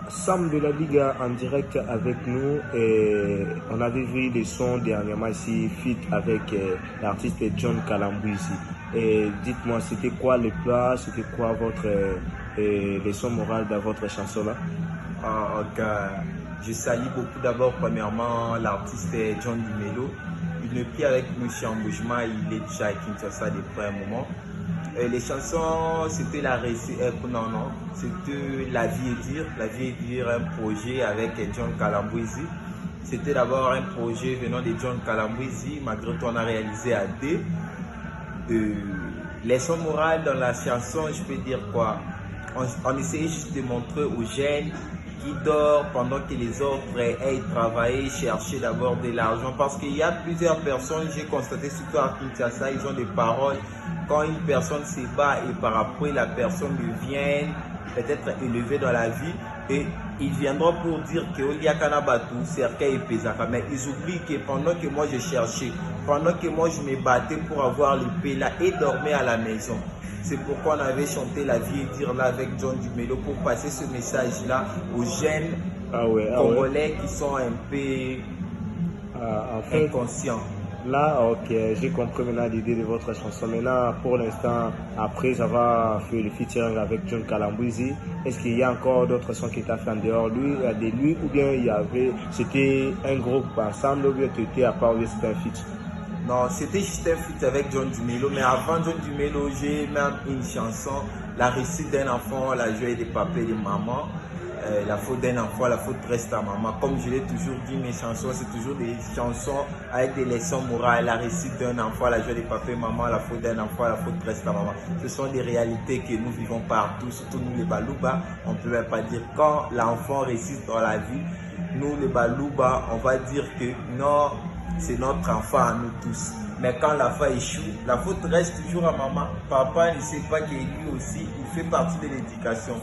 Sam de la Liga en direct avec nous et on avait vu des sons dernièrement ici, fit avec l'artiste John Kalambouzi. Et dites-moi, c'était quoi le plat, c'était quoi votre leçon morale dans votre chanson là? Ok. Je salue beaucoup d'abord premièrement l'artiste John Dumelo. Il ne plie avec Monsieur Embouchement, il est déjà à Kinshasa depuis un moment. Les chansons, c'était c'était La vie est dure. La vie est dure, un projet avec John Kalambouzi. C'était d'abord un projet venant de John Kalambouzi, malgré tout on a réalisé à deux. Leçon morale dans la chanson, je peux dire quoi? On essayait juste de montrer aux jeunes qui dorment pendant que les autres aillent travailler, chercher d'abord de l'argent. Parce qu'il y a plusieurs personnes, j'ai constaté surtout à Kinshasa, ils ont des paroles. Quand une personne se bat et par après la personne devient peut-être élevée dans la vie et ils viendront pour dire que Oliakanabatou, cercueil et pesaka. Mais ils oublient que pendant que moi je cherchais, pendant que moi je me battais pour avoir le paix là et dormir à la maison. C'est pourquoi on avait chanté La vie et dire là avec John Dumelo pour passer ce message là aux jeunes Congolais qui sont un peu inconscients. Là, ok, j'ai compris maintenant l'idée de votre chanson. Maintenant, pour l'instant, après avoir fait le featuring avec John Kalambouzi, est-ce qu'il y a encore d'autres sons qui étaient fait en dehors de lui ou bien c'était un groupe ensemble ou bien tu étais à part ou c'était un feat? Non, c'était juste un feat avec John Dumelo, mais avant John Dumelo, j'ai même une chanson, La réussite d'un enfant, la joie des papas et des mamans. La faute d'un enfant, la faute reste à maman. Comme je l'ai toujours dit, mes chansons, c'est toujours des chansons avec des leçons morales. La réussite d'un enfant, la joie des papas et maman, la faute d'un enfant, la faute reste à maman. Ce sont des réalités que nous vivons partout, surtout nous les Balouba. On ne peut même pas dire quand l'enfant réussit dans la vie, nous les Balouba, on va dire que non, c'est notre enfant à nous tous. Mais quand l'enfant échoue, la faute reste toujours à maman. Papa ne sait pas que lui aussi, il fait partie de l'éducation.